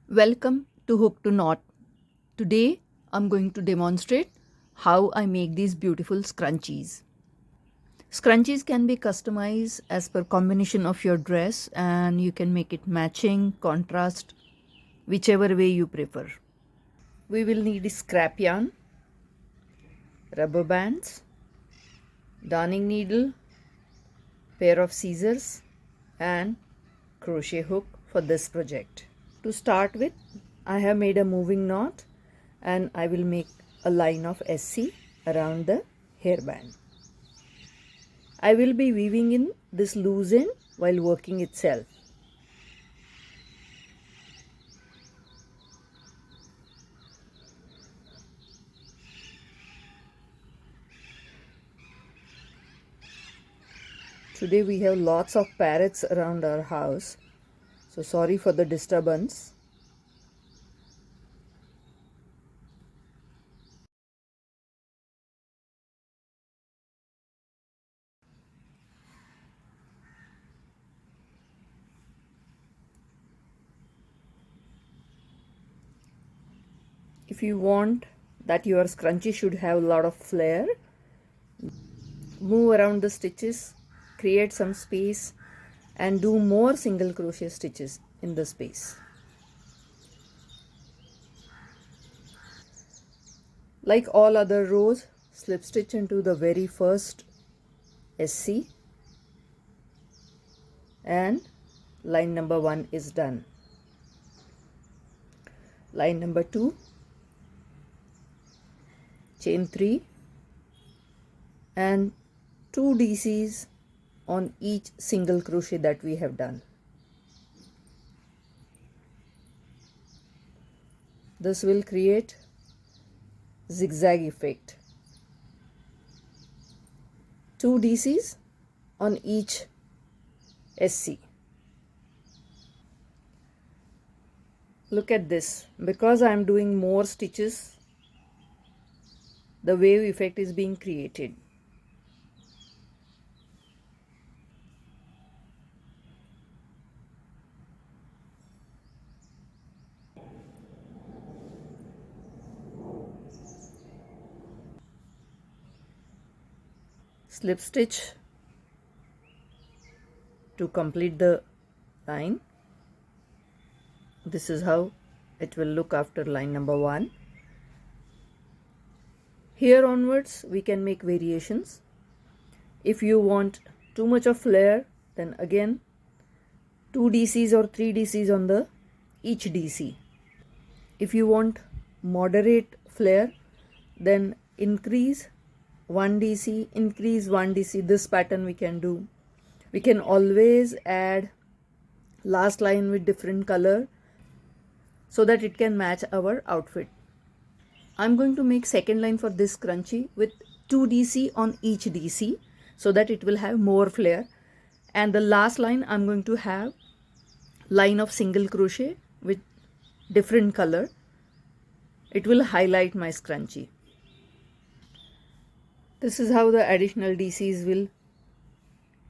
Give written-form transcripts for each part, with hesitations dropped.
Welcome to Hook to Knot. Today I'm going to demonstrate how I make these beautiful scrunchies. Scrunchies can be customized as per combination of your dress and you can make it matching, contrast, whichever way you prefer. We will need scrap yarn, rubber bands, darning needle, pair of scissors and crochet hook for this project. To start with, I have made a moving knot and I will make a line of SC around the hairband. I will be weaving in this loose end while working itself. Today we have lots of parrots around our house, so sorry for the disturbance. If you want that your scrunchie should have a lot of flair, move around the stitches, create some space and do more single crochet stitches in the space. Like all other rows, slip stitch into the very first SC and line number 1 is done. Line number 2, chain 3 and 2 DCs on each single crochet that we have done. This will create zigzag effect. 2 DCs on each SC. Look at this. Because I am doing more stitches, the wave effect is being created. Slip stitch to complete the line. This is how it will look after line number 1. Here onwards we can make variations. If you want too much of flare, then again 2 DCs or 3 DCs on the each DC. If you want moderate flare, then increase 1 DC, increase 1 DC. This pattern we can do. We can always add last line with different color so that it can match our outfit. I'm going to make second line for this scrunchie with 2 DC on each DC so that it will have more flare, and the last line I'm going to have line of single crochet with different color. It will highlight my scrunchie. This is how the additional DCs will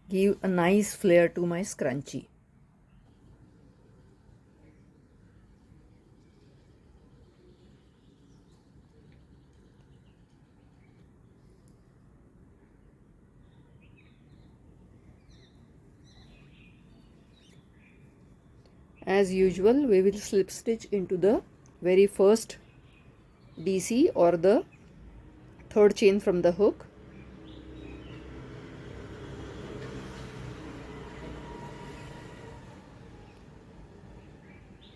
give a nice flare to my scrunchie. As usual, we will slip stitch into the very first DC or the third chain from the hook.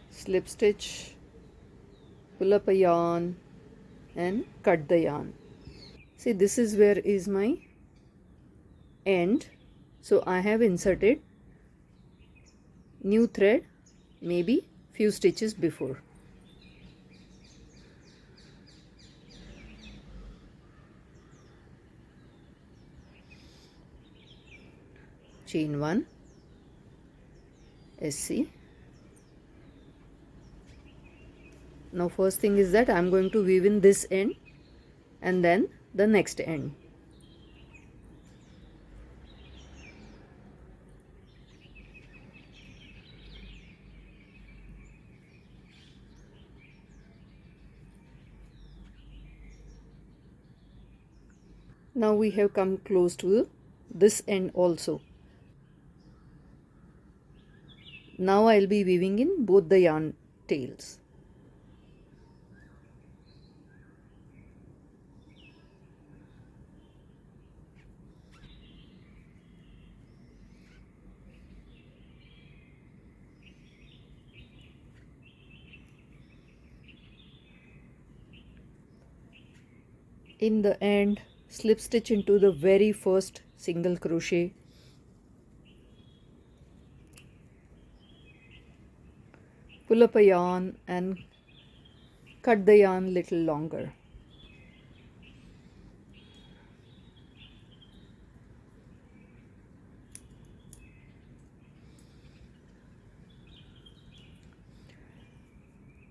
Slip stitch, pull up a yarn and cut the yarn. See, this is where is my end. So I have inserted new thread maybe few stitches before. Chain 1, SC. Now first thing is that I am going to weave in this end and then the next end. Now we have come close to this end also. Now I'll be weaving in both the yarn tails. In the end, slip stitch into the very first single crochet, pull up a yarn and cut the yarn little longer.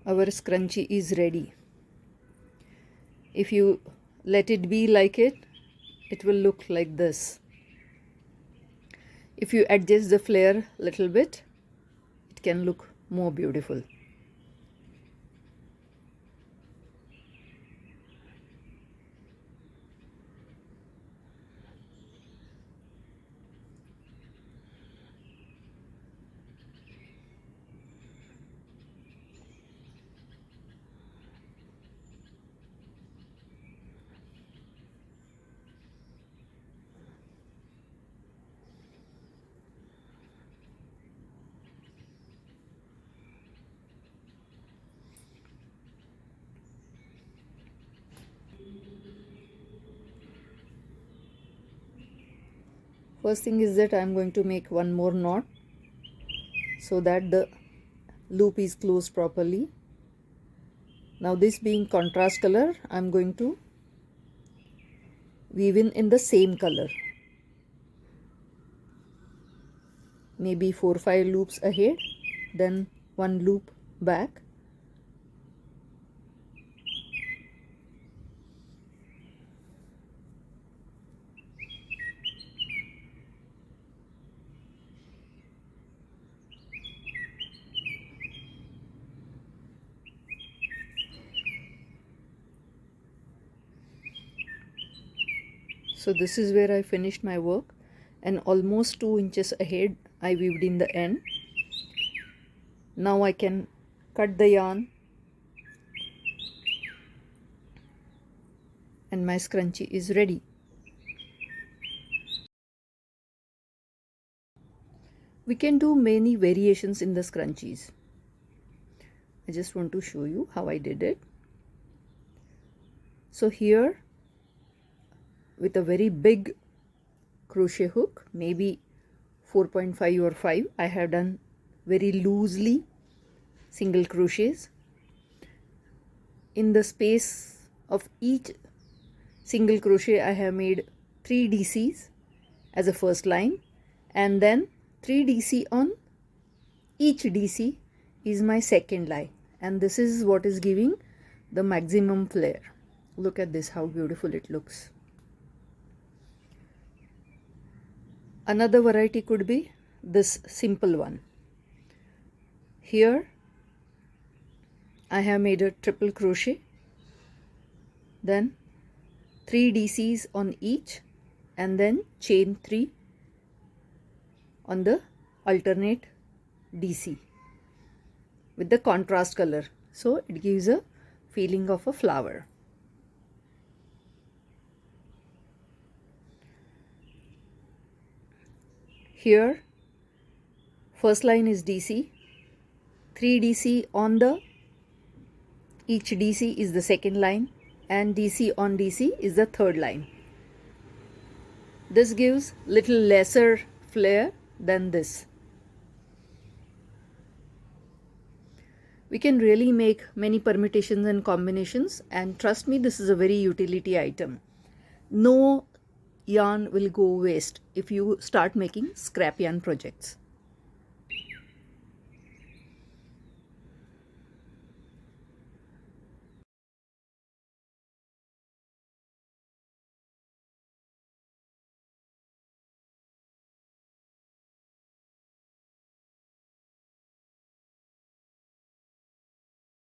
Our scrunchie is ready. If you let it be like it will look like this. If you adjust the flare a little bit, it can look more beautiful. First thing is that I am going to make one more knot so that the loop is closed properly. Now this being contrast color, I am going to weave in the same color. Maybe 4 or 5 loops ahead, then 1 loop back. So this is where I finished my work, and almost 2 inches ahead I weaved in the end. Now I can cut the yarn and my scrunchie is ready. We can do many variations in the scrunchies. I just want to show you how I did it. So here, with a very big crochet hook, maybe 4.5 or 5, I have done very loosely single crochets. In the space of each single crochet, I have made 3 DCs as a first line, and then 3 DC on each DC is my second line, and this is what is giving the maximum flare. Look at this, how beautiful it looks. Another variety could be this simple one. Here I have made a triple crochet, then 3 DCs on each, and then chain 3 on the alternate DC with the contrast color, so it gives a feeling of a flower. Here first line is DC, 3 DC on the each DC is the second line, and DC on DC is the third line. This gives little lesser flare than this. We can really make many permutations and combinations, and trust me, this is a very utility item. No yarn will go waste if you start making scrap yarn projects.